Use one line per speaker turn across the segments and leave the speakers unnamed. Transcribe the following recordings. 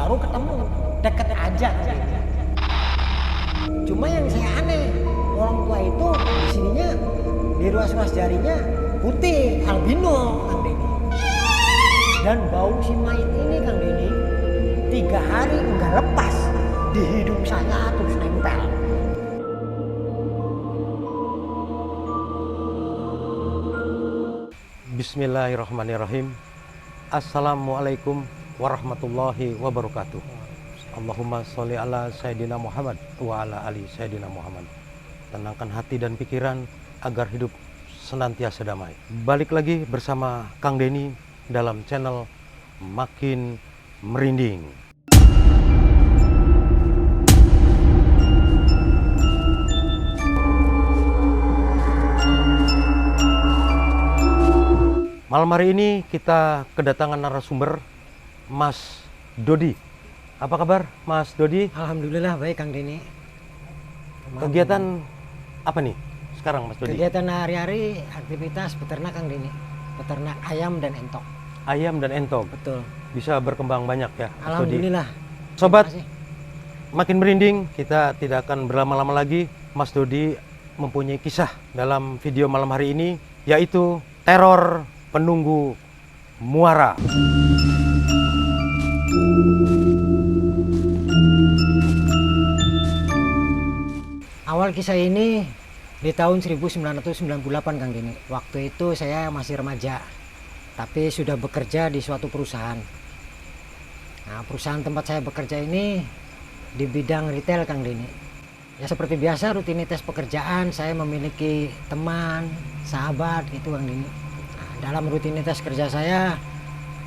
baru ketemu, deket aja. Cuma yang saya aneh, orang tua itu di sininya di ruas-ruas jarinya putih, albino, Kang Denny. Dan bau si mayit ini, Kang Denny, 3 hari nggak lepas di hidung saya terus nempel.
Bismillahirrahmanirrahim. Assalamualaikum warahmatullahi wabarakatuh. Allahumma sholli ala Sayyidina Muhammad wa ala ali Sayyidina Muhammad. Tenangkan hati dan pikiran agar hidup senantiasa damai. Balik lagi bersama Kang Denny dalam channel Makin Merinding. Malam hari ini kita kedatangan narasumber Mas Dodi. Apa kabar Mas Dodi?
Alhamdulillah baik, Kang Denny.
Kegiatan apa nih sekarang Mas Dodi?
Kegiatan hari-hari aktivitas peternak, Kang Denny. Peternak ayam dan entok.
Ayam dan entok.
Betul.
Bisa berkembang banyak ya Mas Dodi.
Alhamdulillah.
Sobat,
Terima kasih.
Makin Merinding, kita tidak akan berlama-lama lagi. Mas Dodi mempunyai kisah dalam video malam hari ini, yaitu teror penunggu muara.
Awal kisah ini di tahun 1998, Kang Denny. Waktu itu saya masih remaja, tapi sudah bekerja di suatu perusahaan. Nah, perusahaan tempat saya bekerja ini di bidang retail, Kang Denny. Ya seperti biasa rutinitas pekerjaan, saya memiliki teman, sahabat gitu, Kang Denny. Nah, dalam rutinitas kerja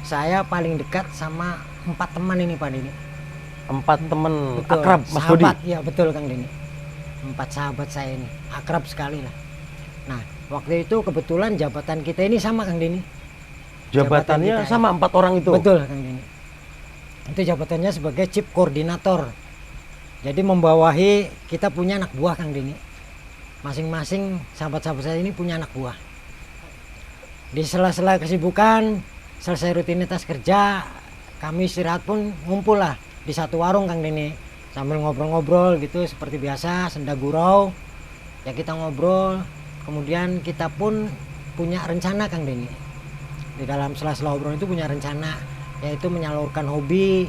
saya paling dekat sama 4 teman ini, Pak Denny.
4 teman
Betul,
akrab Mas Dodi.
sahabat, ya betul, Kang Denny. 4 sahabat saya ini akrab sekali lah. Nah, waktu itu kebetulan jabatan kita ini sama, Kang Denny.
Jabatannya
Jabatan kita,
sama 4 orang itu.
Betul, Kang Denny. Itu jabatannya sebagai chief koordinator. Jadi membawahi, kita punya anak buah, Kang Denny. Masing-masing sahabat-sahabat saya ini punya anak buah. Di sela-sela kesibukan, selesai rutinitas kerja, kami istirahat pun ngumpul lah di satu warung, Kang Denny. Sambil ngobrol-ngobrol gitu seperti biasa, senda gurau. Ya kita ngobrol, kemudian kita pun punya rencana, Kang Denny. Di dalam sela-sela obrolan itu punya rencana, yaitu menyalurkan hobi.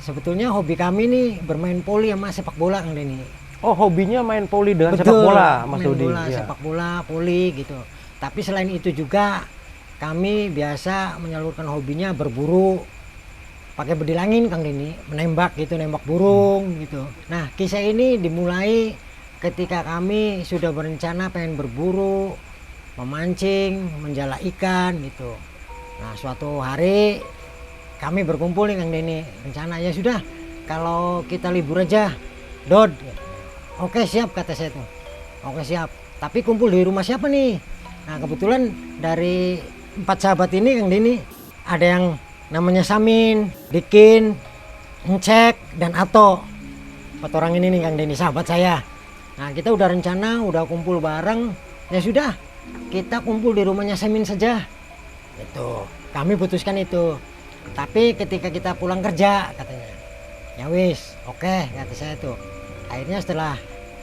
Sebetulnya hobi kami nih bermain voli sama sepak bola, Kang Denny.
Oh, hobinya main voli dengan
Betul,
sepak bola Mas
main
Dodi.
bola,
Ya.
sepak bola, voli gitu. Tapi selain itu juga kami biasa menyalurkan hobinya berburu pakai bedilangin, Kang Denny, menembak gitu, nembak burung gitu. Nah, kisah ini dimulai ketika kami sudah berencana pengen berburu, memancing, menjala ikan gitu. Nah, suatu hari kami berkumpul nih, Kang Denny. Rencana ya sudah, kalau kita libur aja, Dod. Oke siap, kata saya tuh. Oke siap. Tapi kumpul di rumah siapa nih? Nah, kebetulan dari 4 sahabat ini, Kang Denny, ada yang namanya Samin, Dikin, Encek, dan Ato. 4 orang ini nih, Kang Denny, sahabat saya. Nah, kita udah rencana, udah kumpul bareng. Ya sudah, kita kumpul di rumahnya Samin saja. Itu, kami putuskan itu. Tapi ketika kita pulang kerja, katanya, ya wis, oke, kata saya tuh. Akhirnya setelah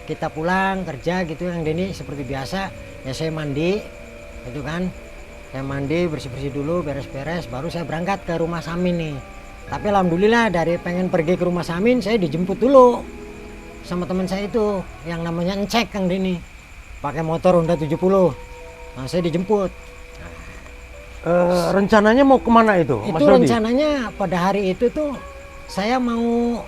kita pulang kerja gitu, Kang Denny, seperti biasa, ya saya mandi, gitu kan. Saya mandi, bersih-bersih dulu, beres-beres, baru saya berangkat ke rumah Samin nih. Tapi alhamdulillah dari pengen pergi ke rumah Samin, saya dijemput dulu sama teman saya itu yang namanya Encek, Kang Denny. Pakai motor Honda 70. Nah, saya dijemput.
Rencananya mau kemana itu Mas
Itu
Dodi?
rencananya pada hari itu tuh saya mau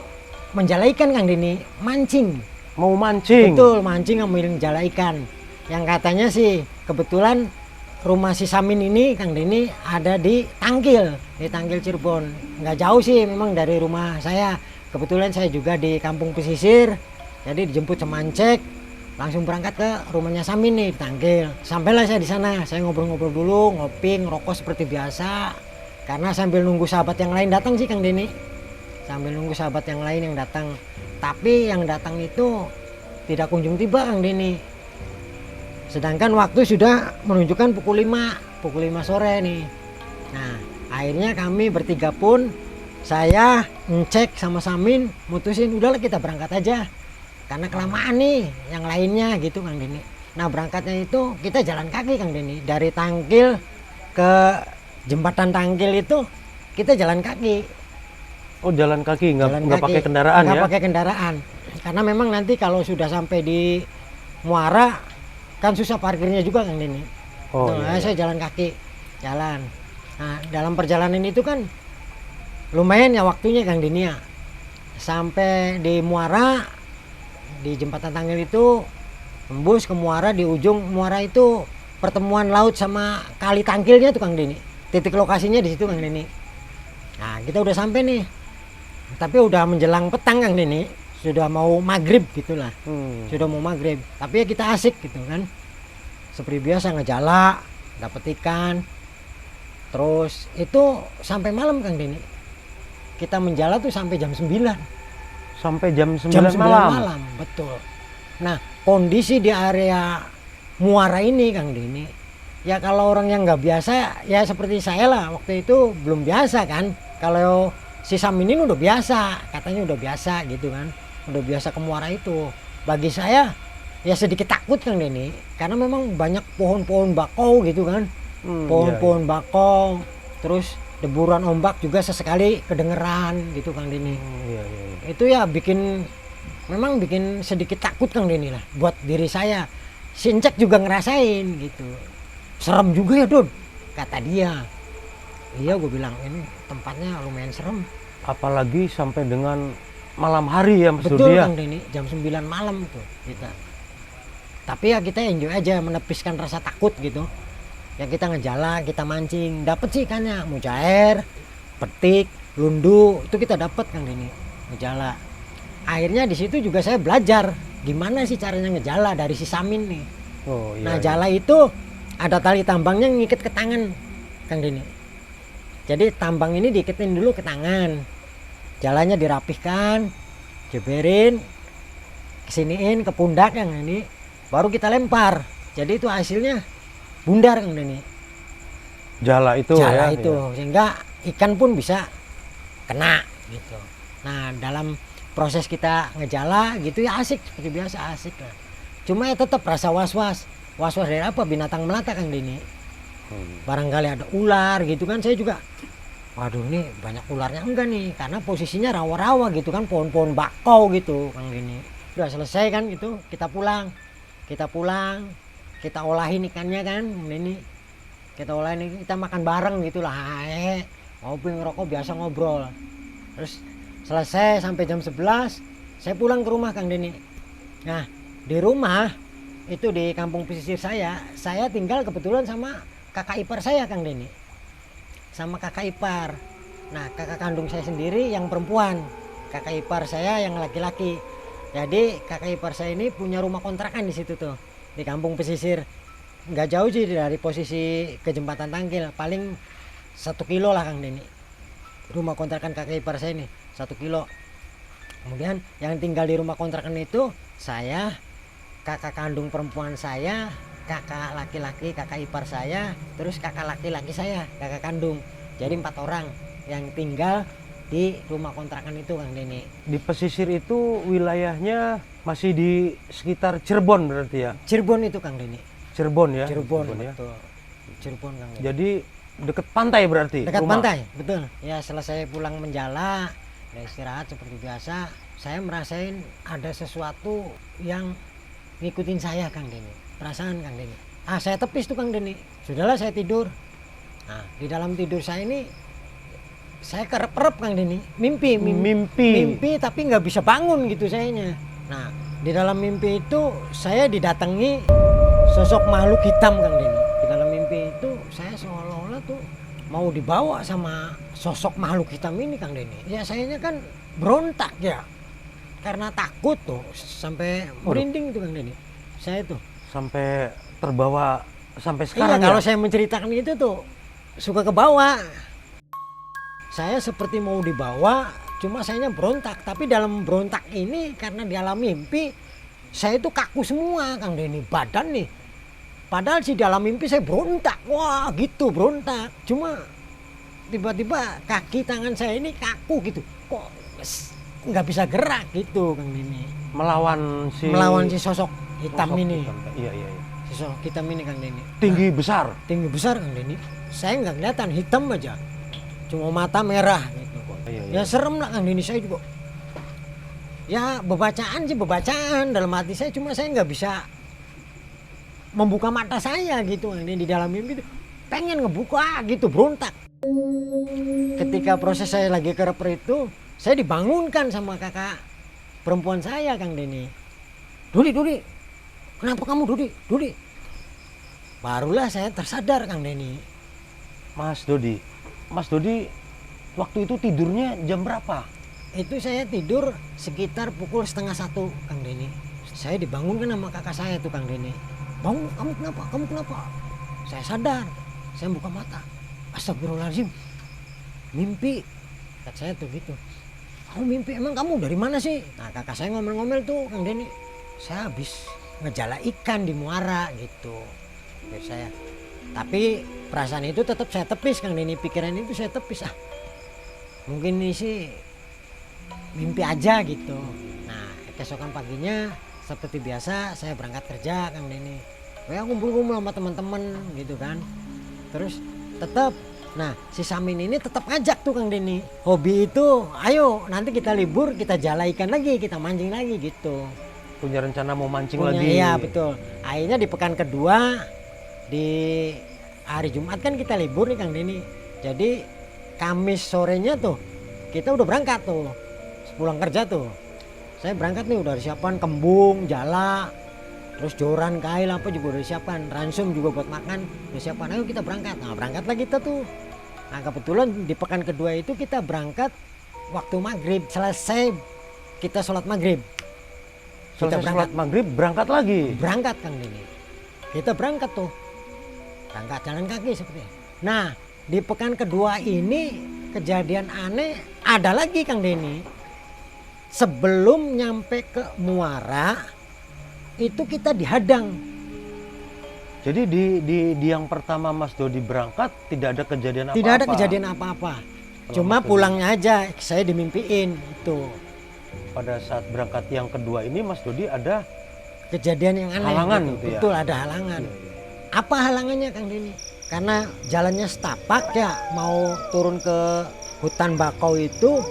menjala ikan, Kang Denny, mancing.
Mau mancing?
Betul, mancing ngambil menjala ikan. Yang katanya sih kebetulan rumah si Samin ini, Kang Denny, ada di Tangkil Cirebon. Nggak jauh sih memang dari rumah saya. Kebetulan saya juga di kampung pesisir, jadi dijemput sama Encek, langsung berangkat ke rumahnya Samin nih di Tangkil. Sampailah saya di sana, saya ngobrol-ngobrol dulu, ngopi, ngerokok seperti biasa. Karena sambil nunggu sahabat yang lain datang sih, Kang Denny. Sambil nunggu sahabat yang lain yang datang. Tapi yang datang itu tidak kunjung tiba, Kang Denny. Sedangkan waktu sudah menunjukkan pukul 5 sore nih. Nah, akhirnya kami bertiga pun saya ngecek sama Samin, mutusin udahlah kita berangkat aja. Karena kelamaan nih yang lainnya gitu Kang Deni. Nah berangkatnya itu kita jalan kaki Kang Deni. Dari Tangkil ke jembatan Tangkil itu kita jalan kaki.
Oh jalan kaki,
Jalan
nggak
kaki.
pakai kendaraan
Nggak
ya?
pakai kendaraan. Karena memang nanti kalau sudah sampai di Muara kan susah parkirnya juga Kang Deni.
Oh
Tuh,
iya, iya.
saya jalan kaki, jalan. Nah dalam perjalanan itu kan lumayan ya waktunya Kang Deni ya. Sampai di Muara, di jembatan Tangkil itu tembus ke Muara, di ujung Muara itu pertemuan laut sama kali Tangkilnya tuh Kang Deni. Titik lokasinya di situ Kang Deni. Nah kita udah sampai nih, tapi udah menjelang petang Kang Deni, sudah mau maghrib gitulah, sudah mau maghrib. Tapi ya kita asik gitu kan, seperti biasa ngejala, dapet ikan. Terus itu sampai malam Kang Deni. Kita menjala tuh sampai jam 9.
Sampai jam 9,
Jam 9
malam.
malam, betul. Nah, kondisi di area Muara ini Kang Deni, ya kalau orang yang nggak biasa, ya seperti saya lah, waktu itu belum biasa kan. Kalau si Samin ini udah biasa, katanya udah biasa gitu kan, udah biasa ke Muara itu. Bagi saya, ya sedikit takut Kang Deni, karena memang banyak pohon-pohon bakau gitu kan, pohon-pohon bakau, terus deburan ombak juga sesekali kedengeran gitu Kang Deni.
Iya, iya, iya.
Itu ya memang bikin sedikit takut Kang Deni lah buat diri saya. Sincek juga ngerasain gitu, serem juga ya Don, kata dia. Iya gue bilang ini tempatnya lumayan serem.
Apalagi sampai dengan malam hari ya Mas
Betul
Dodi ya?
Kang Deni, jam 9 malam tuh kita. Tapi ya kita enjoy aja, menepiskan rasa takut gitu. Ya kita ngejala, kita mancing, dapet sih ikannya, mujair, petik, lundu, itu kita dapet Kang Deni, ngejala. Akhirnya di situ juga saya belajar gimana sih caranya ngejala dari si Samin nih.
Oh iya.
Nah
iya.
jala itu ada tali tambangnya ngikat ke tangan Kang Deni. Jadi tambang ini diiketin dulu ke tangan, jalannya dirapihkan, jeberin, kesiniin ke pundak yang ini, baru kita lempar. Jadi itu hasilnya bundar Kang Deni.
Jala itu
Jala
ya.
itu
iya.
sehingga ikan pun bisa kena gitu. Nah dalam proses kita ngejala gitu ya asik, seperti biasa asik lah. Cuma ya tetap rasa was-was dari apa, binatang melata Kang Deni. Barangkali ada ular gitu kan, saya juga waduh ini banyak ularnya enggak nih, karena posisinya rawa-rawa gitu kan, pohon-pohon bakau gitu Kang Deni. Udah selesai kan gitu, kita pulang, kita olahin ikannya kan ini, kita olahin, kita makan bareng gitulah, ngopi ngerokok biasa ngobrol. Terus selesai sampai jam 11 saya pulang ke rumah Kang Deni. Nah di rumah itu di kampung pesisir saya tinggal kebetulan sama kakak ipar saya Kang Deni, sama kakak ipar. Nah kakak kandung saya sendiri yang perempuan, kakak ipar saya yang laki-laki. Jadi kakak ipar saya ini punya rumah kontrakan di situ tuh, di kampung pesisir. Nggak jauh sih dari posisi ke jembatan Tangkil, paling 1 kilo lah Kang Deni. Rumah kontrakan kakak ipar saya ini 1 kilo. Kemudian yang tinggal di rumah kontrakan itu saya, kakak kandung perempuan saya, kakak laki-laki kakak ipar saya, terus kakak laki-laki saya, kakak kandung. Jadi 4 orang yang tinggal di rumah kontrakan itu Kang Deni.
Di pesisir itu wilayahnya masih di sekitar Cirebon berarti ya?
Cirebon itu Kang Deni.
Cirebon ya?
Cirebon,
ya.
betul. Cirebon Kang Deni.
Jadi deket pantai berarti?
Dekat
rumah?
pantai, betul. Ya selesai pulang menjala, udah istirahat seperti biasa, saya merasain ada sesuatu yang ngikutin saya Kang Deni. Perasaan Kang Deni. Saya tepis tuh Kang Deni. Sudahlah saya tidur. Nah, di dalam tidur saya ini saya kerep-kerep Kang Deni. Mimpi tapi nggak bisa bangun gitu sayanya. Nah, di dalam mimpi itu saya didatangi sosok makhluk hitam Kang Deni. Di dalam mimpi itu saya seolah-olah tuh mau dibawa sama sosok makhluk hitam ini Kang Deni. Ya sayanya kan berontak ya, karena takut tuh sampai merinding tuh Kang Deni. Saya tuh
Sampai terbawa sampai
iya,
sekarang
kalau
ya?
saya menceritakan itu tuh suka ke bawah. Saya seperti mau dibawa, cuma sayanya berontak. Tapi dalam berontak ini karena di alam mimpi saya itu kaku semua Kang Deni, badan nih. Padahal di dalam mimpi saya berontak, wah gitu berontak. Cuma tiba-tiba kaki tangan saya ini kaku gitu, kok nggak bisa gerak gitu Kang Deni.
Melawan si
sosok hitam
sosok
ini.
hitam. Iya.
Si sosok hitam ini Kang Deni.
Tinggi besar.
Tinggi besar Kang Deni. Saya nggak kelihatan, hitam aja. Cuma mata merah gitu.
Iya.
Ya serem lah Kang Deni, saya juga. Ya bebacaan sih bebacaan dalam hati saya, cuma saya nggak bisa membuka mata saya gitu Kang Deni di dalam mimpi itu. Pengen ngebuka gitu, berontak. Ketika proses saya lagi kereper itu, saya dibangunkan sama kakak perempuan saya Kang Deni. Dudi, kenapa kamu Dudi? Barulah saya tersadar Kang Deni.
Mas Dodi, waktu itu tidurnya jam berapa?
Itu saya tidur sekitar pukul 12:30 Kang Deni. Saya dibangunkan sama kakak saya tuh Kang Deni. Bangun, kamu kenapa? Saya sadar, saya buka mata. Astagfirullahaladzim, mimpi. Kata saya tuh gitu. Kamu mimpi, emang kamu dari mana sih? Nah kakak saya ngomel-ngomel tuh Kang Deni. Saya habis ngejala ikan di muara gitu. Biar saya. Tapi perasaan itu tetap saya tepis Kang Deni. Pikiran itu saya tepis. Mungkin ini sih mimpi aja gitu. Nah keesokan paginya seperti biasa saya berangkat kerja Kang Deni. Saya kumpul-kumpul sama teman-teman gitu kan. Terus tetap, nah si Samin ini tetap ngajak tuh Kang Deni. Hobi itu, ayo nanti kita libur, kita jala ikan lagi, kita mancing lagi gitu.
Punya rencana mau mancing lagi.
Iya betul. Akhirnya di pekan kedua, di hari Jumat kan kita libur nih Kang Deni. Jadi Kamis sorenya tuh kita udah berangkat tuh. Pulang kerja tuh. Saya berangkat nih udah disiapkan kembung, jala, terus joran, kail apa juga udah disiapkan, ransum juga buat makan udah disiapkan. Ayo kita berangkat. Nah berangkatlah kita tuh. Nah kebetulan di pekan kedua itu kita berangkat waktu maghrib, selesai kita sholat maghrib.
Selesai sholat maghrib berangkat lagi.
Berangkat Kang Deni. Kita berangkat tuh. Berangkat jalan kaki seperti. Nah di pekan kedua ini kejadian aneh ada lagi Kang Deni. Sebelum nyampe ke muara itu kita dihadang.
Jadi di yang pertama Mas Dodi berangkat tidak ada kejadian apa-apa.
Tidak ada kejadian apa-apa. Cuma pulangnya aja saya dimimpiin itu.
Pada saat berangkat yang kedua ini Mas Dodi ada
kejadian yang aneh.
Halangan
gitu.
gitu ya.
Betul ada halangan. Apa halangannya Kang Deni? Karena jalannya setapak ya, mau turun ke hutan bakau itu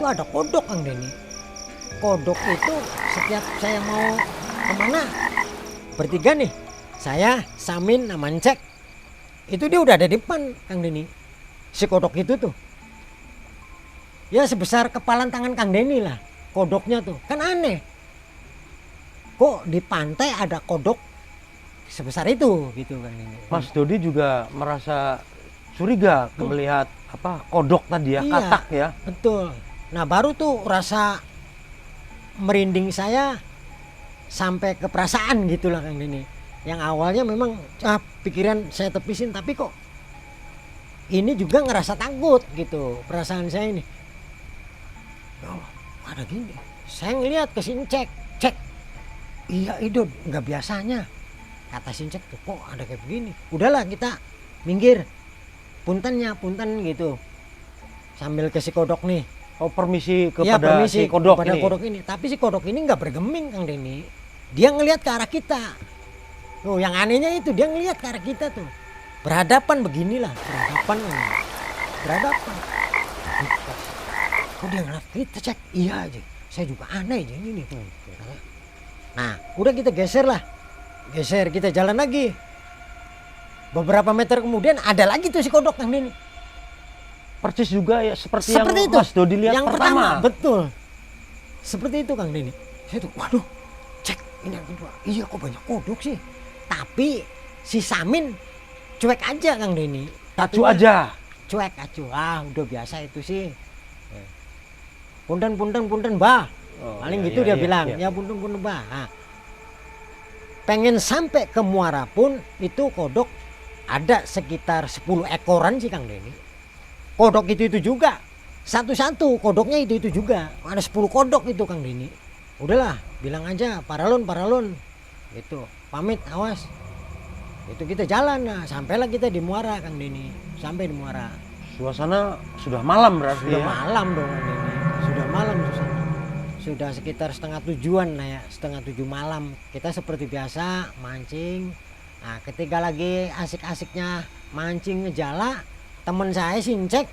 ada kodok Kang Deni. Kodok itu setiap saya mau kemana bertiga nih, saya, Samin, Mancek, itu dia udah ada di depan Kang Deni. Si kodok itu tuh ya sebesar kepalan tangan Kang Deni lah kodoknya tuh. Kan aneh, kok di pantai ada kodok sebesar itu gitu Kang Deni.
Mas Dodi juga merasa curiga melihat apa kodok tadi ya,
iya,
katak ya.
Betul. Nah baru tuh rasa merinding saya sampai ke perasaan gitulah Kang Deni. Yang awalnya memang pikiran saya tepisin, tapi kok ini juga ngerasa takut gitu perasaan saya ini. Oh, ada gini. Saya ngeliat ke Sincek, cek. Iya itu nggak biasanya. Kata Sincek tuh kok ada kayak begini. Udahlah kita minggir. Punten gitu. Sambil ke si kodok nih.
Oh permisi
Ya,
kepada si kodok
kepada
ini.
kodok ini. Tapi si kodok ini nggak bergeming Kang Deni. Dia ngelihat ke arah kita. Tuh yang anehnya itu dia ngelihat ke arah kita tuh. Berhadapan beginilah, berhadapan. Kok dia ngeliat kita cek? Iya aja. Saya juga aneh aja ini. Nah, udah kita geser lah. Geser, kita jalan lagi. Beberapa meter kemudian ada lagi tuh si kodok Kang Deni.
Persis juga ya seperti yang
itu.
Mas Dodi lihat
yang
pertama.
Betul. Seperti itu Kang Deni. Saya tuh waduh, cek ini yang kedua. Iya kok banyak kodok sih. Tapi si Samin cuek aja Kang Deni.
Acu aja.
Cuek acu. Udah biasa itu sih. Punten bah. Paling gitu dia bilang. Ya punten bah. Nah, pengen sampai ke muara pun itu kodok ada sekitar 10 ekoran sih Kang Deni. Kodok itu juga. Satu-satu kodoknya itu juga. Ada 10 kodok itu Kang Deni. Udahlah, bilang aja paralon. Itu pamit, awas. Itu kita jalan, nah sampailah kita di muara Kang Deni. Sampai di muara.
Suasana sudah malam berarti
Sudah
ya.
malam dong ini. Sudah malam Susana. Sudah sekitar 6:30 lah ya, 6:30 malam. Kita seperti biasa mancing. Nah, ketika lagi asik-asiknya mancing ngejala, temen saya Sincek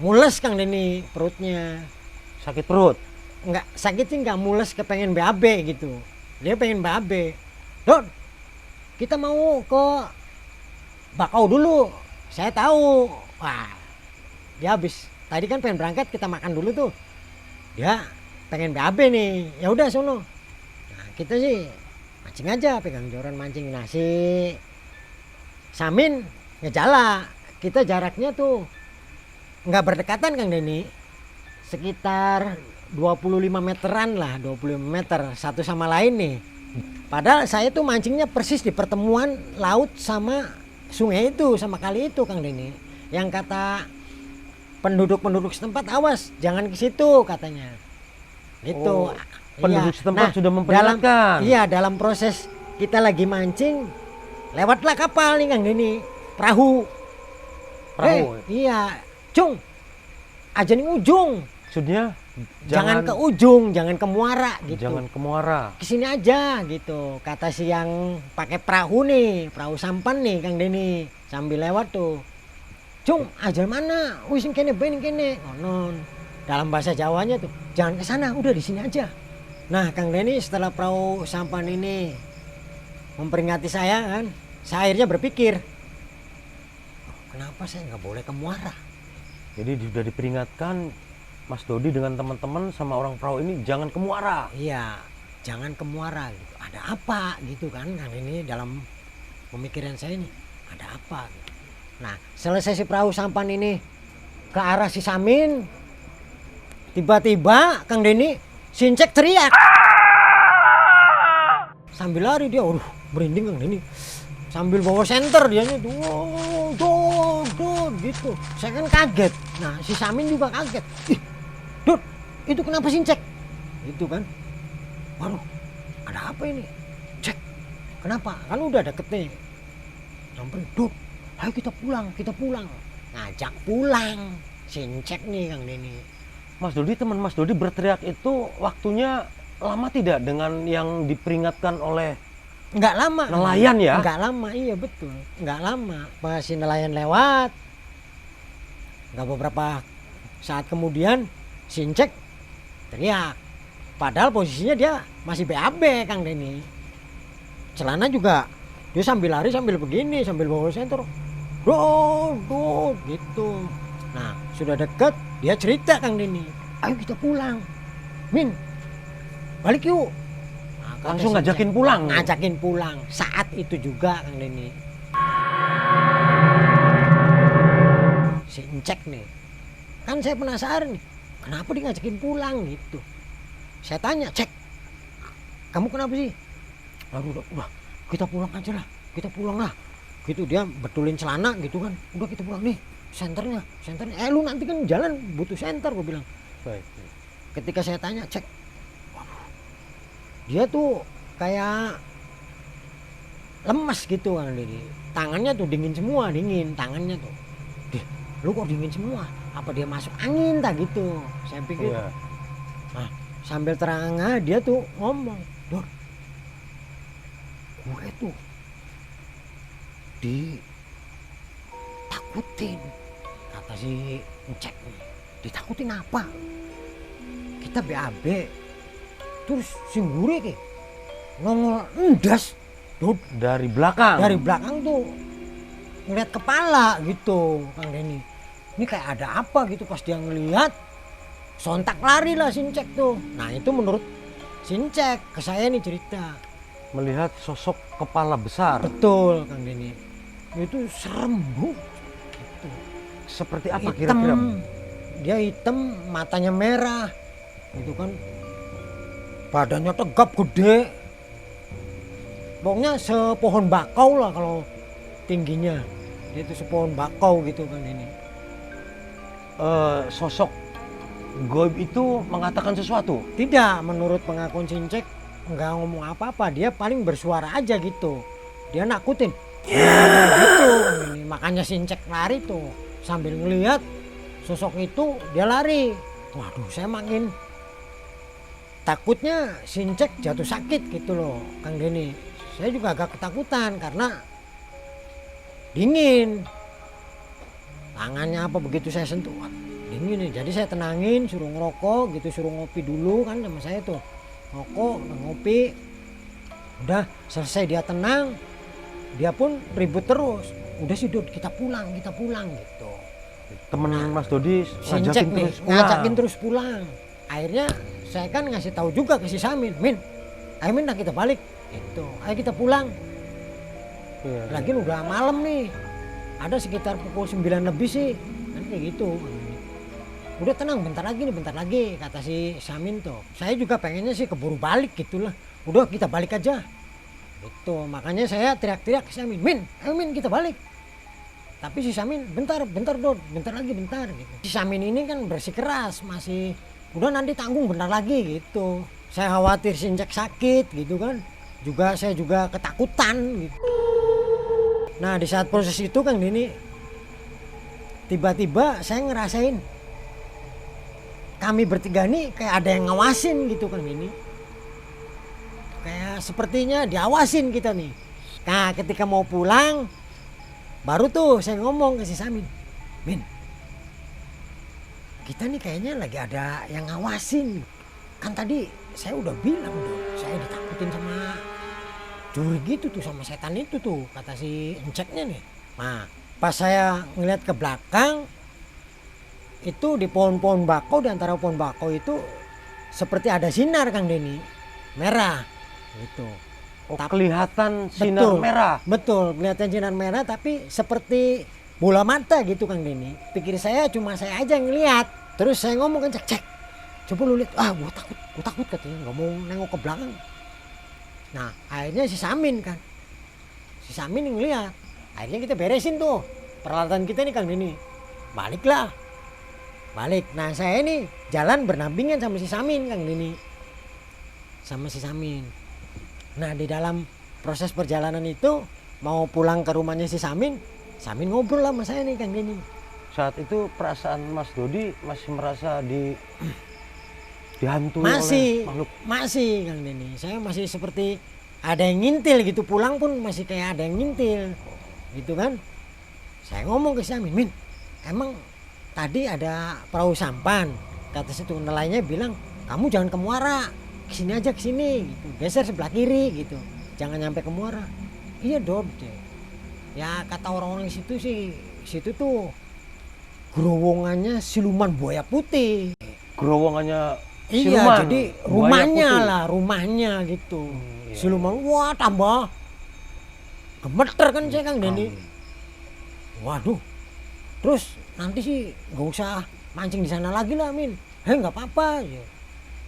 mules Kang Deni perutnya.
Sakit perut.
Enggak sakit sih, enggak mules, kepengen BAB gitu. Dia pengen BAB. Don, kita mau ke Bakau dulu. Saya tahu. Wah, dia habis. Tadi kan pengen berangkat, kita makan dulu tuh. Dia pengen BAB nih. Ya udah sono. Nah, kita sih mancing aja, pegang joran mancing nasi. Samin ngejala. Kita jaraknya tuh nggak berdekatan Kang Deni. Sekitar 25 meteran lah, 25 meter satu sama lain nih. Padahal saya tuh mancingnya persis di pertemuan laut sama sungai itu, sama kali itu Kang Deni. Yang kata penduduk-penduduk setempat, awas jangan ke situ katanya. Gitu.
Oh, penduduk setempat sudah memperingatkan.
Dalam proses kita lagi mancing, lewatlah kapal nih Kang Deni, perahu. Iya, Cung. Aja nih ujung.
Maksudnya
Jangan ke ujung, jangan ke muara gitu.
Jangan ke muara.
Kesini aja gitu. Kata si yang pakai perahu nih, perahu sampan nih Kang Deni, sambil lewat tuh. Cung, aja mana? Wis kene ben kene. Ngonon. Dalam bahasa Jawanya tuh, jangan ke sana, udah di sini aja. Nah, Kang Deni setelah perahu sampan ini memperingati saya kan, saya akhirnya berpikir, "Oh, kenapa saya nggak boleh ke muara?"
Jadi sudah diperingatkan Mas Dodi dengan teman-teman sama orang perahu ini jangan ke muara.
Iya, jangan ke muara gitu. Ada apa gitu kan Kang Deni, dalam pemikiran saya ini, ada apa gitu. Nah, selesai si perahu sampan ini ke arah si Samin, tiba-tiba Kang Deni, Sincek teriak. Sambil lari dia, merinding Kang Deni. Sambil bawa senter dianya tuh, gitu. Saya kan kaget. Nah, si Samin juga kaget. Ih, Dut, itu kenapa Sincek? Gitu kan. Waduh, ada apa ini? Cek, kenapa? Kan udah deket nih. Sampai, Dut, ayo kita pulang. Ngajak pulang. Sincek nih Kang Deni.
Mas Dodi, teman Mas Dodi berteriak itu waktunya lama tidak dengan yang diperingatkan oleh
Enggak lama.
nelayan ya?
Enggak lama, iya betul. Enggak lama. Pas si nelayan lewat, enggak beberapa saat kemudian Sincek teriak. Padahal posisinya dia masih BAB Kang Deni. Celana juga dia sambil lari sambil begini, sambil bawa senter. Dut, gitu. Nah, sudah dekat, dia cerita Kang Deni. Ayo kita pulang. Min, balik yuk. Nah, kata
Langsung
Sincek,
ngajakin pulang.
Ngajakin pulang. Saat itu juga Kang Deni. Sincek nih. Kan saya penasaran nih. Kenapa dia ngajakin pulang gitu. Saya tanya, Cek. Kamu kenapa sih? Aduh, udah, kita pulang aja lah. Kita pulang lah. Gitu dia betulin celana gitu kan. Udah kita pulang nih. Senternya. Lu nanti kan jalan butuh senter, gue bilang.
Baik.
Ketika saya tanya, Cek. Waduh, dia tuh kayak lemas gitu kan. Tangannya tuh dingin semua, tangannya tuh. Dih, lu kok dingin semua? Apa dia masuk angin tak gitu? Saya pikir.
Iya.
Nah, sambil terangah dia tuh ngomong, Dor, gue tuh ditakutin, kata si Cek. Ditakutin apa? Kita BAB, terus si Guri ki nongol endas, Dor,
Dari belakang.
dari belakang tuh ngeliat kepala gitu, Kang Deni. Ini kayak ada apa gitu. Pas dia ngelihat, sontak lari lah Sincek tuh. Nah, itu menurut Sincek ke saya nih cerita.
Melihat sosok kepala besar.
Betul Kang Deni. Itu serem bu. Gitu.
Seperti apa
Hitam.
kira-kira?
Dia hitam, matanya merah. Gitu kan. Badannya tegap gede. Pokoknya sepohon bakau lah kalau tingginya. Dia itu sepohon bakau gitu kan ini.
Sosok goib itu mengatakan sesuatu.
Tidak, menurut pengakuan Sincek nggak ngomong apa-apa, dia paling bersuara aja gitu. Dia nakutin. Gitu ini. Makanya Sincek lari tuh. sambil ngelihat sosok itu dia lari. Waduh, saya makin takutnya Sincek jatuh sakit gitu loh Kang Denny. Saya juga agak ketakutan karena dingin. Tangannya apa begitu saya sentuh, wah, dingin nih. Jadi saya tenangin, suruh ngerokok gitu, suruh ngopi dulu kan sama saya tuh. Ngerokok, ngopi. Udah selesai dia tenang, dia pun ribut terus. Udah sih Dod, kita pulang gitu.
Temen Mas Dodi
Sincek nih,
terus pulang.
ngajakin terus pulang. Akhirnya saya kan ngasih tahu juga ke si Samin, Min, ayo Min, kita balik. Gitu, ayo kita pulang.
Iya.
Lagi udah malam nih, ada sekitar pukul 9 lebih sih, kan kayak gitu. Udah tenang, bentar lagi, kata si Samin tuh. Saya juga pengennya sih keburu balik gitulah. Udah kita balik aja. Gitu, makanya saya teriak-teriak ke Samin, Min, ayo Min, kita balik. Tapi si Samin, bentar Dod, bentar lagi gitu. Si Samin ini kan bersikeras, masih udah nanti tanggung bentar lagi gitu. Saya khawatir Sincek sakit gitu kan. Saya juga ketakutan gitu. Nah, di saat proses itu Kang Denny, tiba-tiba saya ngerasain kami bertiga nih kayak ada yang ngawasin gitu Kang Denny. Kayak sepertinya diawasin kita nih. Nah, ketika mau pulang, baru tuh saya ngomong ke si Samin, Min, kita nih kayaknya lagi ada yang ngawasin. Kan tadi saya udah bilang tuh, saya ditakutin sama juri gitu tuh, sama setan itu tuh, kata si Enceknya nih. Nah, pas saya ngeliat ke belakang, itu di pohon-pohon bakau, di antara pohon bakau itu seperti ada sinar Kang Denny, merah gitu.
Oh, kelihatan sinar merah.
Betul, kelihatan sinar merah tapi seperti bola mata gitu Kang Denny. Pikir saya cuma saya aja yang ngeliat. Terus saya ngomong kan, cek, coba lu lihat. Ah, gua takut katanya, nggak mau nengok ke belakang. Nah, akhirnya si Samin yang ngeliat. Akhirnya kita beresin tuh peralatan kita nih Kang Denny. Balik. Nah, saya ini jalan bernampingan sama si Samin Kang Denny. Nah, di dalam proses perjalanan itu mau pulang ke rumahnya si Samin ngobrol sama saya nih Kang Denny.
Saat itu perasaan Mas Dodi masih merasa dihantui oleh makhluk.
Masih Kang Denny. Saya masih seperti ada yang ngintil gitu, pulang pun masih kayak ada yang ngintil gitu kan. Saya ngomong ke si Samin, Min, emang tadi ada perahu sampan, kata situ nelayannya bilang, kamu jangan ke muara, kesini aja kesini gitu, geser sebelah kiri gitu, jangan nyampe ke muara. Iya Dod, ya kata orang-orang di situ tuh gerowongannya siluman buaya putih.
Gerowongannya
iya,
siluman,
jadi rumahnya gitu.
Iya.
Siluman, wah tambah gemeter kan saya Kang Denny. Waduh, terus nanti sih nggak usah mancing di sana lagi lah Min. Nggak apa-apa. Ya.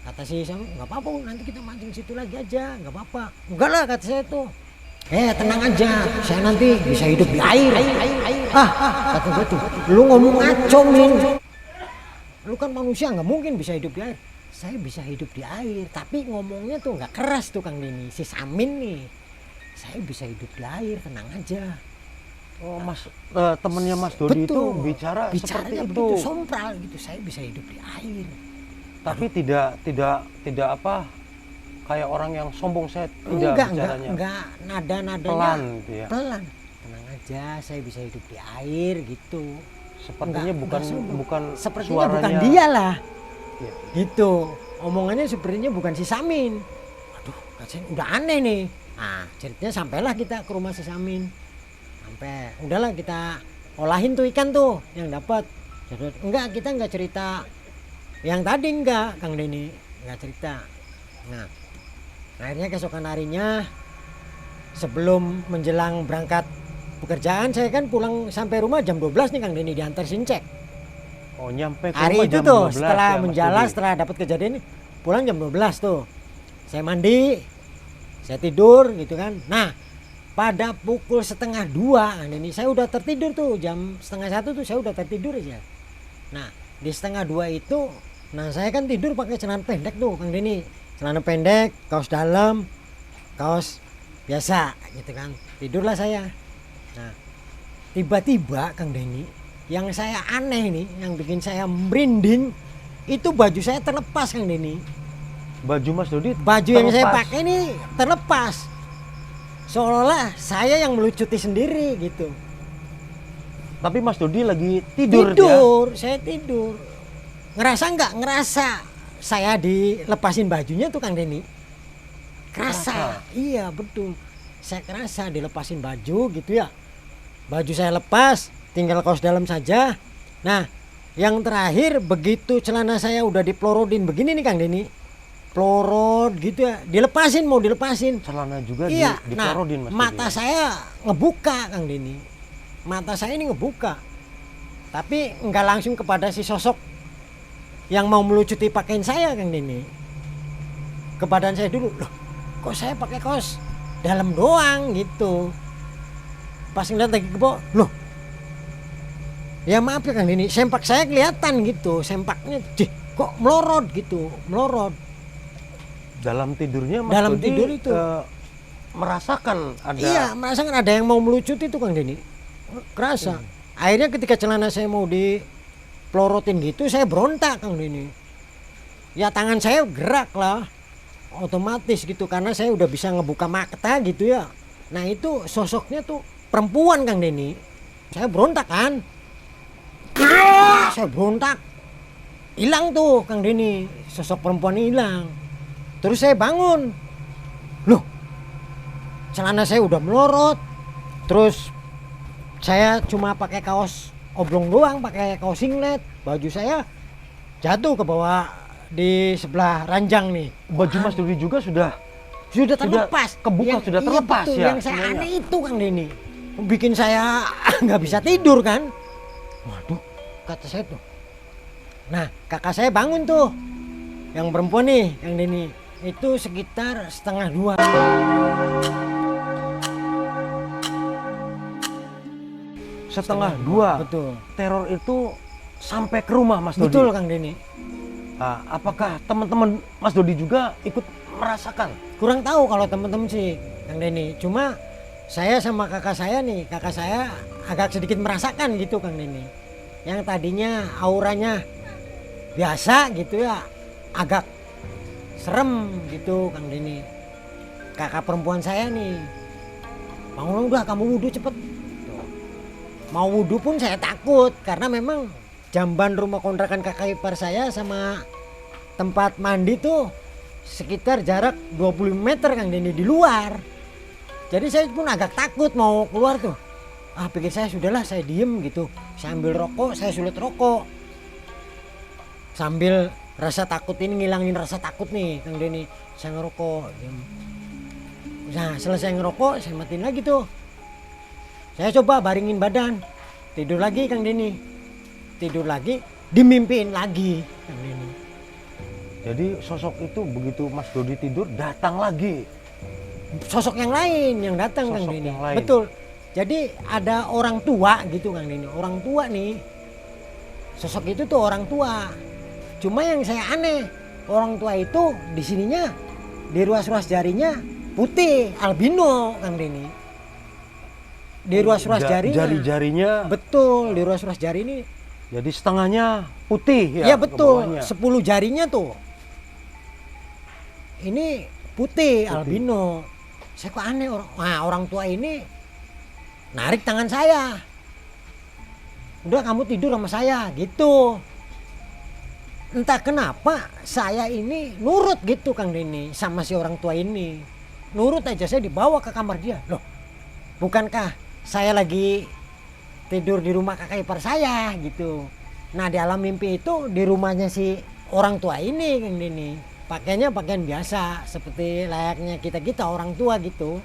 Kata si Sam, nggak apa-apa, nanti kita mancing situ lagi aja, nggak apa-apa. Enggak lah, kata saya tuh. Tenang aja, saya nanti bisa hidup di air. Kata gue tuh, lu ngomong ngaco Min. Lu kan manusia, nggak mungkin bisa hidup di air. Saya bisa hidup di air, tapi ngomongnya tuh nggak keras tuh Kang Denny. Si Samin nih, saya bisa hidup di air, tenang aja.
Oh, temennya Mas Dodi itu bicara seperti itu.
Begitu sompral gitu, saya bisa hidup di air.
Tapi tidak apa, kayak orang yang sombong, saya tidak bicaranya.
Enggak, nada-nadanya
pelan gitu ya.
Pelan. Tenang aja, saya bisa hidup di air gitu.
Sepertinya bukan
sepertinya
suaranya.
Bukan dia lah.
Ya.
Gitu. Omongannya sepertinya bukan si Samin. Waduh, katanya udah aneh nih. Nah, ceritanya sampailah kita ke rumah si Samin. Sampai udahlah kita olahin tuh ikan tuh yang dapat. Enggak, kita enggak cerita yang tadi, enggak Kang Denny, enggak cerita. Nah, akhirnya keesokan harinya sebelum menjelang berangkat pekerjaan, saya kan pulang sampai rumah jam 12 nih Kang Denny, diantar Sincek.
Oh, nyampe ke
hari
rumah
itu
jam
tuh
12
setelah
ya,
menjalan, setelah dapat kejadian ini pulang jam 12 tuh. Saya mandi, saya tidur gitu kan. Nah, pada pukul 1:30 Kang Denny, saya udah tertidur tuh, jam 1:30 tuh saya udah tertidur aja. Nah, di 1:30 itu, nah saya kan tidur pakai celana pendek tuh Kang Denny. Celana pendek, kaos dalam, kaos biasa gitu kan. Tidurlah saya. Nah, tiba-tiba Kang Denny, yang saya aneh nih, yang bikin saya merinding, itu baju saya terlepas Kang Denny.
Baju Mas Dodi
Baju yang saya
terlepas.
pakai ini terlepas. Seolah-olah saya yang melucuti sendiri gitu.
Tapi Mas Dodi lagi tidur, ya?
Tidur, saya tidur. Ngerasa nggak? Ngerasa saya dilepasin bajunya tuh Kang Denny. Kerasa. Iya betul. Saya kerasa dilepasin baju gitu ya. Baju saya lepas, tinggal kaos dalam saja. Nah, yang terakhir begitu celana saya udah diplorodin begini nih Kang Denny. Plorot gitu ya, dilepasin, mau dilepasin.
Celana juga
Iya,
diporodin, Mas
mata
Dodi.
saya ngebuka Kang Denny. Mata saya ini ngebuka. Tapi nggak langsung kepada si sosok yang mau melucuti pakaian saya Kang Denny. Ke badan saya dulu, loh kok saya pakai kaos dalam doang gitu. Pas ngeliat lagi ke bawah, loh ya maaf ya Kang Denny, sempak saya kelihatan gitu, sempaknya kok melorot gitu, melorot.
Dalam tidurnya Mas
Dalam
Dodi
tidur itu.
merasakan ada.
Iya, merasakan ada yang mau melucuti itu Kang Denny. Kerasa. Akhirnya ketika celana saya mau dipelorotin gitu, saya berontak Kang Denny. Ya tangan saya gerak lah, otomatis gitu, karena saya udah bisa ngebuka mata gitu ya. Nah itu sosoknya tuh perempuan Kang Denny. Saya berontak kan. Saya berontak. Hilang tuh Kang Denny, sosok perempuan hilang. Terus saya bangun. Loh, celana saya udah melorot. Terus saya cuma pakai kaos oblong doang, pakai kaos singlet. Baju saya jatuh ke bawah di sebelah ranjang nih.
Baju Mas Dodi juga sudah
Terlepas.
kebuka, sudah
iya
terlepas
betul,
ya,
Yang saya
semuanya.
aneh itu Kang Denny. Bikin saya nggak bisa tidur kan. Waduh, kata saya tuh. Nah, kakak saya bangun tuh. Yang perempuan nih, Kang Denny. Itu sekitar 1:30.
setengah dua.
Betul.
Teror itu sampai ke rumah Mas Dodi.
Betul Kang Denny.
Apakah teman-teman Mas Dodi juga ikut merasakan?
Kurang tahu kalau teman-teman sih Kang Denny. Cuma saya sama kakak saya nih, kakak saya agak sedikit merasakan gitu Kang Denny. Yang tadinya auranya biasa gitu ya, agak serem gitu Kang Denny. Kakak perempuan saya nih, bangun udah kamu wudhu cepet. Tuh. Mau wudhu pun saya takut karena memang jamban rumah kontrakan kakak ipar saya sama tempat mandi tuh sekitar jarak 25 meter Kang Denny di luar. Jadi saya pun agak takut mau keluar tuh. Pikir saya sudahlah, saya diem gitu. Saya ambil rokok, saya sulut rokok. Sambil rasa takut ini, ngilangin rasa takut nih Kang Denny. Saya ngerokok. Diem. Nah selesai ngerokok saya matiin lagi tuh. Saya coba baringin badan. Tidur lagi Kang Denny. Tidur lagi, dimimpiin lagi Kang Denny.
Jadi sosok itu begitu Mas Dodi tidur datang lagi.
Sosok yang lain yang datang Kang
Sosok
Denny.
yang lain.
Betul. Jadi ada orang tua gitu Kang Denny. Orang tua nih. Sosok itu tuh orang tua. Cuma yang saya aneh, orang tua itu di sininya di ruas-ruas jarinya putih, albino Kang Denny. Di ruas-ruas jarinya.
Jari-jarinya.
Betul, di ruas-ruas jari ini.
Jadi setengahnya putih ya.
Iya
ke
betul,
bawahnya.
10 jarinya tuh. Ini putih, albino. Saya kok aneh orang tua ini narik tangan saya. Udah kamu tidur sama saya gitu. Entah kenapa saya ini nurut gitu Kang Denny sama si orang tua ini. Nurut aja, saya dibawa ke kamar dia. Loh, bukankah saya lagi tidur di rumah kakak ipar saya gitu. Nah di alam mimpi itu di rumahnya si orang tua ini Kang Denny. Pakainya pakaian biasa seperti layaknya kita orang tua gitu.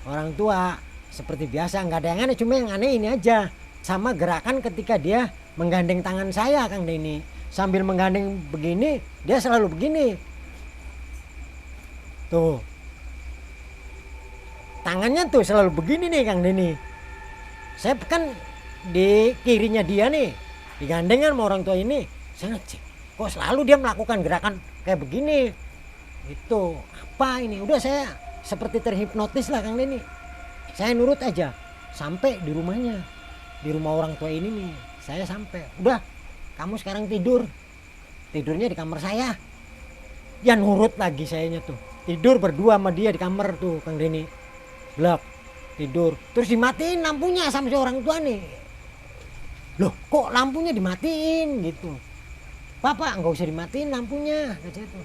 Orang tua seperti biasa, nggak ada yang aneh, cuma yang aneh ini aja. Sama gerakan ketika dia menggandeng tangan saya Kang Denny. Sambil menggandeng begini, dia selalu begini. Tuh. Tangannya tuh selalu begini nih Kang Denny. Saya kan di kirinya dia nih, digandeng sama orang tua ini. Saya ngecek, kok selalu dia melakukan gerakan kayak begini. Itu apa ini? Udah saya seperti terhipnotis lah Kang Denny. Saya nurut aja sampai di rumahnya, di rumah orang tua ini nih. saya sampai, udah kamu sekarang tidur, tidurnya di kamar saya. Ya nurut lagi sayanya tuh, tidur berdua sama dia di kamar tuh Kang Denny. Gelap, tidur, terus dimatiin lampunya sama si orang tua nih. Loh kok lampunya dimatiin gitu? Bapak nggak usah dimatiin lampunya, kata itu.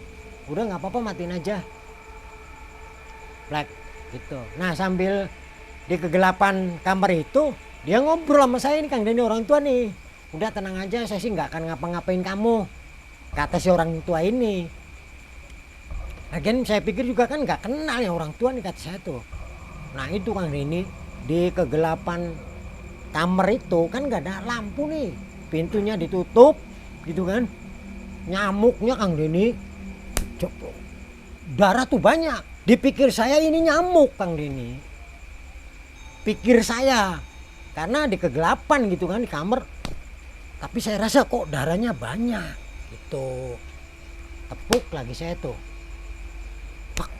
Udah nggak apa-apa, matiin aja. Black gitu. Nah sambil di kegelapan kamar itu dia ngobrol sama saya nih Kang Denny, orang tua nih. Udah tenang aja, saya sih nggak akan ngapa-ngapain kamu, kata si orang tua ini. Lagian saya pikir juga kan nggak kenal ya orang tua nih, kata saya tuh. Nah itu Kang Denny, di kegelapan kamar itu kan nggak ada lampu nih, pintunya ditutup gitu kan. Nyamuknya Kang Denny, darah tuh banyak. Dipikir saya ini nyamuk Kang Denny, pikir saya, karena di kegelapan gitu kan di kamar. Tapi saya rasa kok darahnya banyak gitu. Tepuk lagi saya tuh, pak,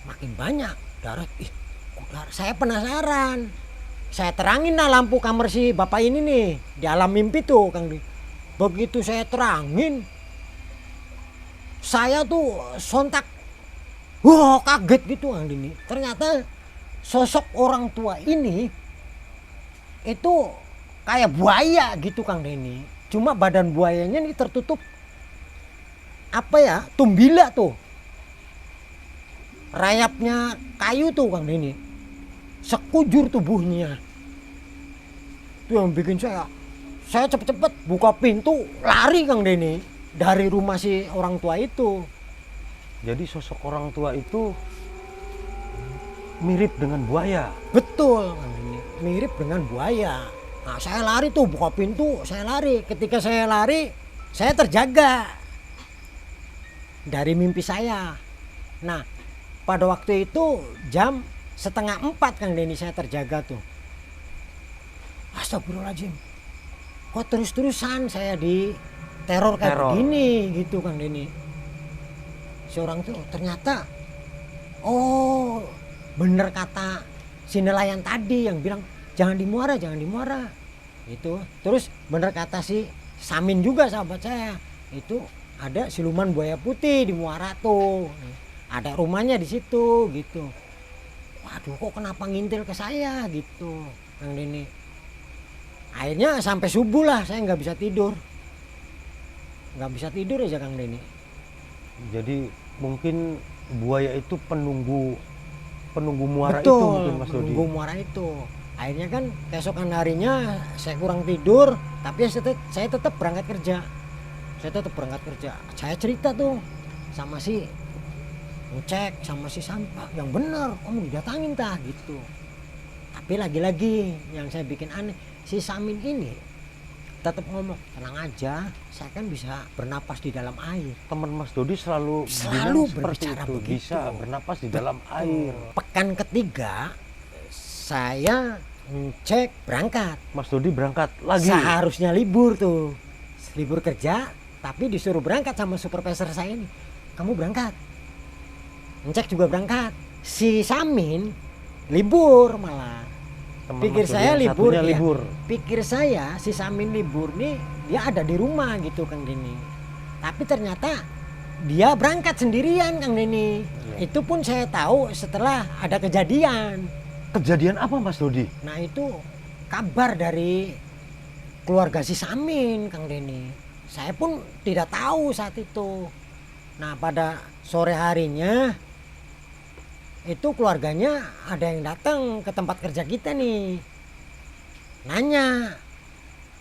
makin banyak darah. Kok darah? Saya penasaran, saya terangin lah lampu kamar si bapak ini nih di alam mimpi tuh Kang Denny. Begitu saya terangin, saya tuh sontak, wah kaget gitu Kang Denny. Ternyata sosok orang tua ini itu kayak buaya gitu Kang Denny. Cuma badan buayanya ini tertutup apa ya, tumbila tuh. Rayapnya kayu tuh Kang Denny. Sekujur tubuhnya. Itu yang bikin saya cepet-cepet buka pintu lari Kang Denny dari rumah si orang tua itu.
Jadi sosok orang tua itu mirip dengan buaya.
Betul Kang Denny, mirip dengan buaya. Nah saya lari tuh, buka pintu, saya lari. Ketika saya lari, saya terjaga dari mimpi saya. Nah pada waktu itu jam 3:30 Kang Denny, saya terjaga tuh. Astagfirullahaladzim, kok terus-terusan saya di teror kayak begini gitu Kang Denny. Seorang tuh ternyata, oh bener kata si nelayan tadi yang bilang jangan di muara, jangan di muara itu. Terus bener kata si Samin juga sahabat saya, itu ada siluman buaya putih di muara tuh, ada rumahnya di situ gitu. Waduh kok kenapa ngintil ke saya gitu Kang Denny. Akhirnya sampai subuh lah saya nggak bisa tidur aja Kang Denny.
Jadi mungkin buaya itu penunggu muara.
Betul,
itu mungkin Mas Dodi.
penunggu muara itu. Akhirnya kan keesokan harinya saya kurang tidur, tapi saya tetap berangkat kerja. Saya cerita tuh sama si ngecek sama si Sampah, yang bener kamu didatangin tah gitu. Tapi lagi-lagi yang saya bikin aneh, si Samin ini tetap ngomong, tenang aja, saya kan bisa bernapas di dalam air.
Teman Mas Dodi selalu bilang seperti itu,
begitu.
bisa bernapas di dalam air.
Pekan ketiga saya ngecek berangkat.
Mas Dodi berangkat lagi.
Seharusnya libur tuh, libur kerja, tapi disuruh berangkat sama supervisor saya ini. Kamu berangkat, ngecek juga berangkat. Si Samin libur malah. Pikir saya libur, ya. Pikir saya si Samin libur nih, dia ada di rumah gitu Kang Denny. Tapi ternyata dia berangkat sendirian Kang Denny. Ya. Itu pun saya tahu setelah ada kejadian.
Kejadian apa Mas Dodi?
Nah itu kabar dari keluarga si Samin Kang Denny. Saya pun tidak tahu saat itu. Nah pada sore harinya itu keluarganya ada yang datang ke tempat kerja kita nih, nanya,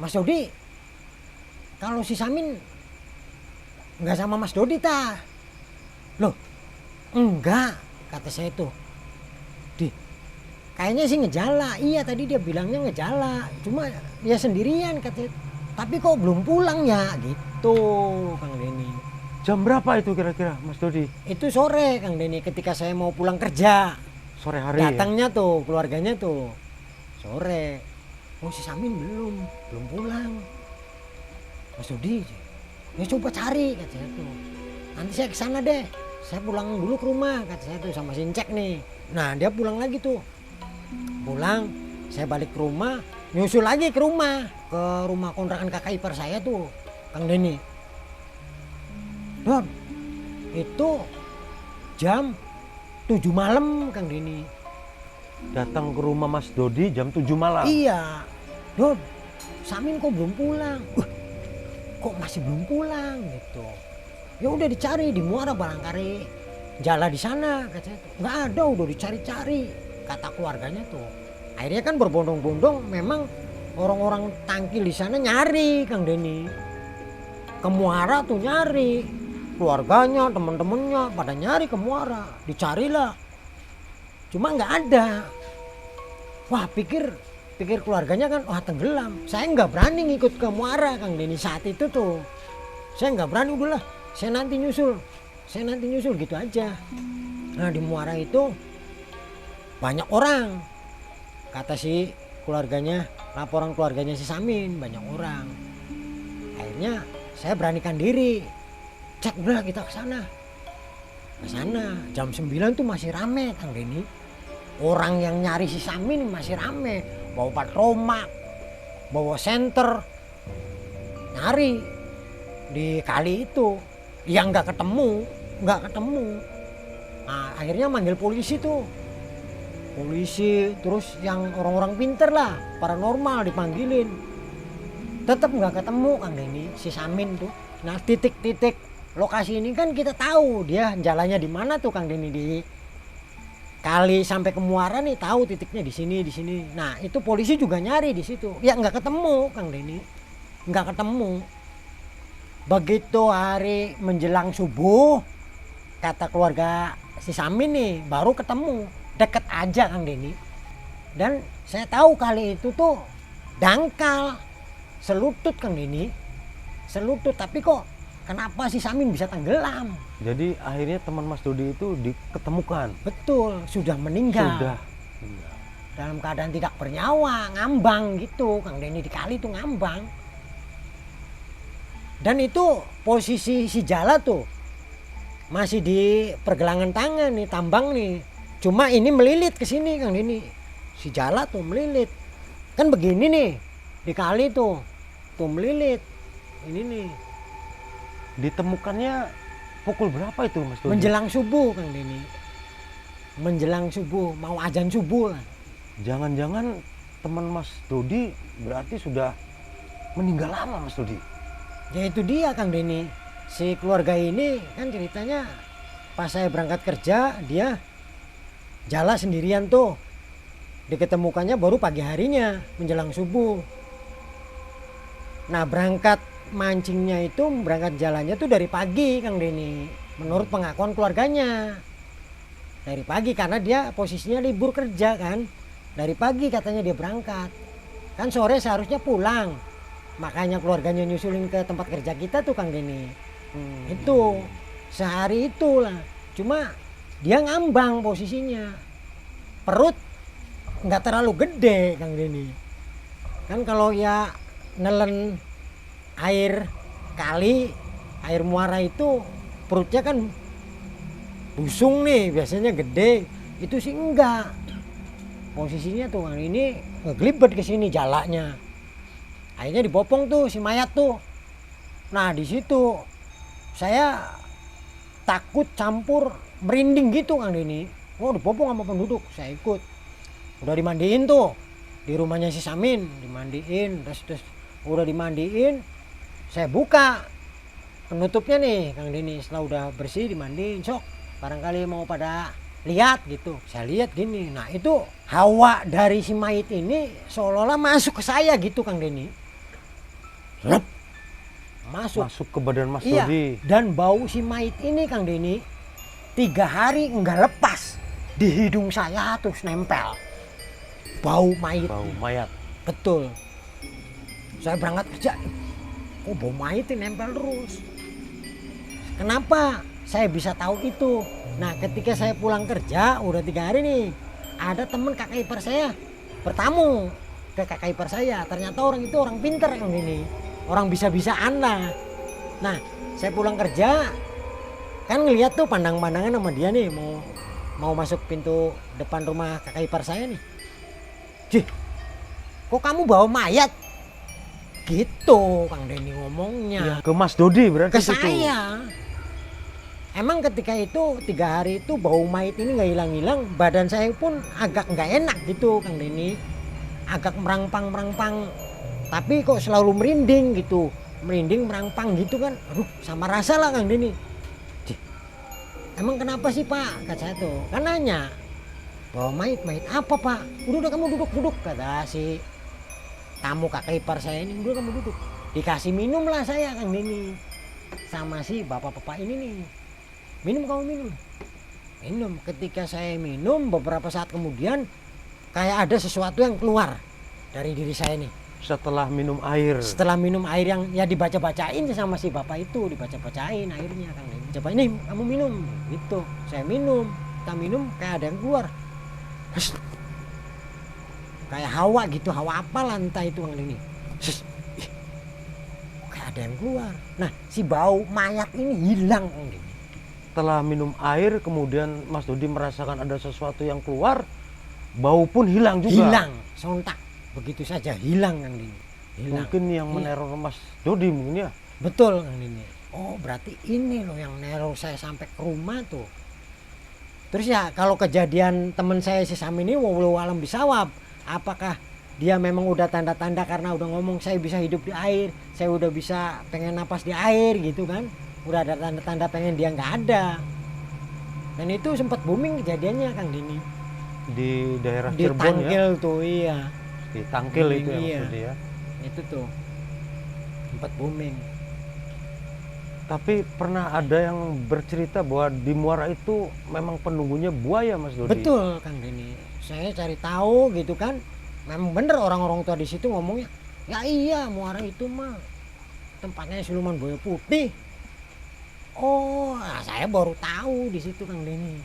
Mas Dodi, kalau si Samin nggak sama Mas Dodi tah? Loh, enggak, kata saya tuh. Kayaknya sih ngejala. Iya tadi dia bilangnya ngejala, cuma dia sendirian katanya. Tapi kok belum pulang ya, gitu Kang Denny.
Jam berapa itu kira-kira Mas Dodi?
Itu sore Kang Denny, ketika saya mau pulang kerja.
Sore hari.
Datangnya tuh keluarganya tuh sore. Oh si Samin belum pulang. Mas Dodi, ya coba cari kata saya tuh. Nanti saya kesana deh. Saya pulang dulu ke rumah kata saya tuh sama Sincek nih. Nah dia pulang lagi tuh. Pulang, saya balik ke rumah. nyusul lagi ke rumah kontrakan kakak ipar saya tuh, Kang Denny. Don, itu jam 7 malam Kang Denny.
Datang ke rumah Mas Dodi jam 7 malam.
Iya, Don, Samin kok belum pulang? Kok masih belum pulang gitu? Ya udah dicari di Muara Balangkari, Jala di sana, katanya. Nggak ada, udah dicari-cari, kata keluarganya tuh. Akhirnya kan berbondong-bondong, memang orang-orang tangkil di sana nyari Kang Denny. Ke Muara tuh nyari, keluarganya, teman-temannya pada nyari ke Muara, dicarilah. Cuma nggak ada. Wah, pikir keluarganya kan, wah tenggelam. Saya nggak berani ngikut ke Muara Kang Denny saat itu tuh. Saya nggak berani, udahlah. Saya nanti nyusul gitu aja. Nah di Muara itu banyak orang. Kata si keluarganya, laporan keluarganya si Samin, banyak orang. Akhirnya saya beranikan diri. Cek udah kita ke sana. Jam 9 tuh masih rame Kang Denny. Orang yang nyari si Samin masih rame, bawa patroma, bawa senter, nyari di kali itu, yang nggak ketemu. Nah, akhirnya manggil polisi tuh, terus yang orang-orang pinter lah, paranormal dipanggilin, tetap nggak ketemu Kang Denny si Samin tuh. Nah titik-titik lokasi ini kan kita tahu dia jalannya di mana tuh Kang Denny, di kali sampai ke Muara nih tahu titiknya di sini. Nah itu polisi juga nyari di situ, ya nggak ketemu Kang Denny, nggak ketemu. Begitu hari menjelang subuh, kata keluarga si Samin nih baru ketemu, deket aja Kang Denny. Dan saya tahu kali itu tuh dangkal, selutut Kang Denny, selutut. Tapi kok kenapa si Samin bisa tenggelam?
Jadi akhirnya teman Mas Dodi itu diketemukan.
Betul, sudah meninggal. Dalam keadaan tidak bernyawa, ngambang gitu Kang Denny, di kali itu ngambang. Dan itu posisi si Jala tuh masih di pergelangan tangan nih, tambang nih. Cuma ini melilit ke sini Kang Denny. Si Jala tuh melilit. Kan begini nih, di kali tuh melilit. Ini nih.
Ditemukannya pukul berapa itu Mas Dodi?
Menjelang subuh Kang Denny. Menjelang subuh, mau azan subuh lah.
Jangan-jangan teman Mas Dodi berarti sudah meninggal lama Mas Dodi?
Ya itu dia Kang Denny. Si keluarga ini kan ceritanya pas saya berangkat kerja, dia Jala sendirian tuh. Diketemukannya baru pagi harinya menjelang subuh. Nah berangkat mancingnya itu, berangkat jalannya tuh dari pagi Kang Denny, menurut pengakuan keluarganya. Dari pagi karena dia posisinya libur kerja kan, dari pagi katanya dia berangkat. Kan sore seharusnya pulang, makanya keluarganya nyusulin ke tempat kerja kita tuh Kang Denny. Itu sehari itulah, cuma dia ngambang posisinya, perut nggak terlalu gede Kang Denny. Kan kalau ya nelen air kali, air Muara itu perutnya kan busung nih, biasanya gede. Itu sih enggak. Posisinya tuh Kang ini ngeglibet ke sini jalanya. Akhirnya dibopong tuh si mayat tuh. Nah di situ saya takut campur merinding gitu Kang Denny. Oh dibopong sama penduduk, saya ikut. Udah dimandiin tuh di rumahnya si Samin, dimandiin, terus udah dimandiin. Saya buka penutupnya nih Kang Denny, setelah udah bersih dimandiin, sok barangkali mau pada lihat gitu. Saya lihat gini, nah itu hawa dari si mayit ini seolah-olah masuk ke saya gitu Kang Denny. Lep, masuk
ke badan Mas
iya,
Dodi.
dan bau si mayit ini Kang Denny 3 hari enggak lepas di hidung saya terus nempel bau mayit. Betul. Saya berangkat kerja, kok bau mayit ini nempel terus. Kenapa saya bisa tahu itu? Nah ketika saya pulang kerja udah 3 hari nih, ada temen kakak ipar saya bertamu ke kakak ipar saya. Ternyata orang itu orang pinter Kang Denny, orang bisa-bisaan lah. Nah saya pulang kerja kan ngeliat tuh pandang-pandangan sama dia nih, mau masuk pintu depan rumah kakak ipar saya nih. Cih, kok kamu bawa mayat? Gitu Kang Denny ngomongnya.
Ke Mas Dodi berarti
Ke
itu.
saya. Emang ketika itu 3 hari itu bau mayat ini nggak hilang-hilang, badan saya pun agak nggak enak gitu Kang Denny, agak merampang, tapi kok selalu merinding gitu, merinding merampang gitu kan, aduh sama rasa lah Kang Denny. Cih, emang kenapa sih Pak? Kata saya tuh, kan nanya, bawa mayat apa Pak? Udah kamu duduk kata si tamu kakak ipar saya ini, udah kamu duduk, dikasih minum lah saya Kang Denny, sama si bapak-bapak ini nih. Minum kamu minum. Ketika saya minum, beberapa saat kemudian kayak ada sesuatu yang keluar dari diri saya nih.
Setelah minum air.
Setelah minum air yang ya dibaca-bacain sama si bapak itu, dibaca-bacain airnya Kang Denny. Coba ini kamu minum, gitu. Saya minum, kita minum kayak ada yang keluar. Hus. Kayak hawa gitu, hawa apa lantai itu Kang Denny. Kayak ada yang keluar. Nah, si bau mayat ini hilang Kang Denny.
Setelah minum air kemudian Mas Dodi merasakan ada sesuatu yang keluar, bau pun hilang juga.
Hilang, sontak. Begitu saja hilang Kang Denny. Hilang.
Mungkin yang meneror Mas Dodi mungkin ya.
Betul Kang Denny. Oh berarti ini loh yang neror saya sampai ke rumah tuh. Terus ya kalau kejadian teman saya si Sam ini walau alam bisawab, apakah dia memang udah tanda-tanda karena udah ngomong saya bisa hidup di air, saya udah bisa pengen napas di air gitu kan, udah ada tanda-tanda pengen dia nggak ada. Dan itu sempat booming kejadiannya Kang Denny.
Di daerah
Di
Cirebon
Tangkil
ya.
tuh iya.
Di Tangkil itu ya
Iya.
Mas Dodi ya.
Itu tuh sempat booming.
Tapi pernah ada yang bercerita bahwa di Muara itu memang penunggunya buaya Mas Dodi.
Betul Kang Denny. Saya cari tahu gitu kan. Memang bener orang-orang tua di situ ngomongnya. Ya iya Muara itu mah tempatnya siluman buaya putih. Oh, nah saya baru tahu di situ Kang Denny.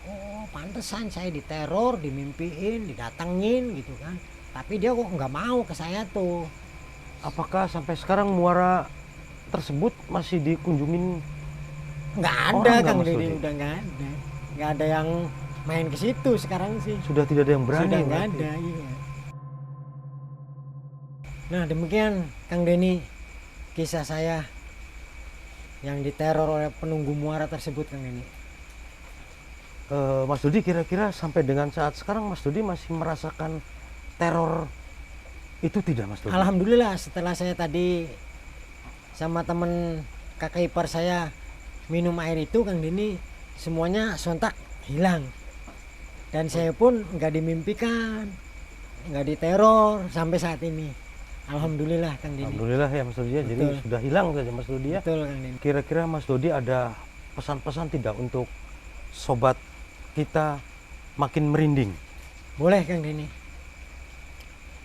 Oh, pantesan saya diteror, dimimpiin, didatengin gitu kan. Tapi dia kok nggak mau ke saya tuh.
Apakah sampai sekarang Muara tersebut masih dikunjungin?
Nggak ada
Orang nggak,
Kang
Mas
Denny,
Dodi?
udah nggak ada. Nggak ada yang main ke situ sekarang sih.
Sudah tidak ada yang berani.
Sudah nggak
berarti.
ada, iya. Nah demikian Kang Denny kisah saya yang diteror oleh penunggu Muara tersebut Kang Denny.
Mas Dodi kira-kira sampai dengan saat sekarang Mas Dodi masih merasakan teror itu tidak Mas Dodi?
Alhamdulillah setelah saya tadi sama temen kakak ipar saya minum air itu Kang Denny, semuanya sontak hilang. Dan saya pun nggak dimimpikan, nggak diteror sampai saat ini. Alhamdulillah Kang Denny.
Alhamdulillah ya Mas Dodi ya. Jadi
Betul.
sudah hilang saja Mas Dodi ya.
Betul Kang Denny.
Kira-kira Mas Dodi ada pesan-pesan tidak untuk sobat kita makin merinding?
Boleh Kang Denny.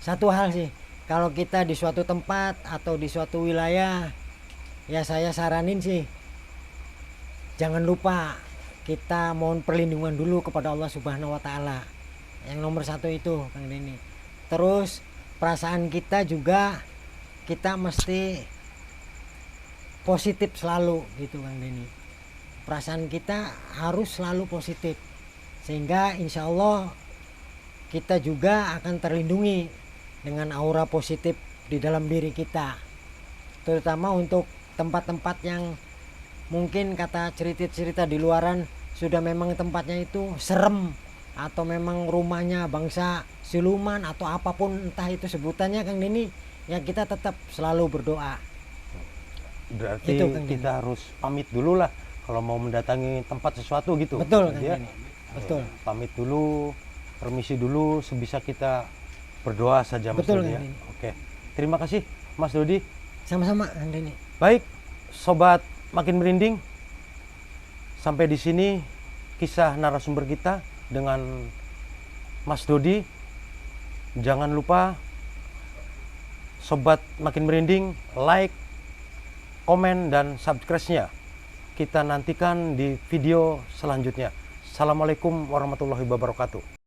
Satu hal sih, kalau kita di suatu tempat atau di suatu wilayah, ya saya saranin sih, jangan lupa kita mohon perlindungan dulu kepada Allah Subhanahu wa Ta'ala. Yang nomor satu itu Kang Denny. Terus perasaan kita juga kita mesti positif selalu gitu Kang Denny. Perasaan kita harus selalu positif, sehingga insya Allah kita juga akan terlindungi dengan aura positif di dalam diri kita, terutama untuk tempat-tempat yang mungkin kata cerita-cerita di luaran sudah memang tempatnya itu serem atau memang rumahnya bangsa siluman atau apapun entah itu sebutannya Kang Denny, ya kita tetap selalu berdoa.
Berarti
Itu, Kang Denny.
kita harus pamit dulu lah kalau mau mendatangi tempat sesuatu gitu.
Betul Kang
Ya.
Denny. Betul.
Pamit dulu, permisi dulu, sebisa kita berdoa saja Mas
Betul,
Dodi ya.
Kang Denny.
Oke. Terima kasih Mas Dodi.
Sama-sama Kang Denny.
Baik, sobat makin merinding. Sampai di sini kisah narasumber kita dengan Mas Dodi. Jangan lupa sobat makin merinding like, komen dan subscribe-nya. Kita nantikan di video selanjutnya. Assalamualaikum warahmatullahi wabarakatuh.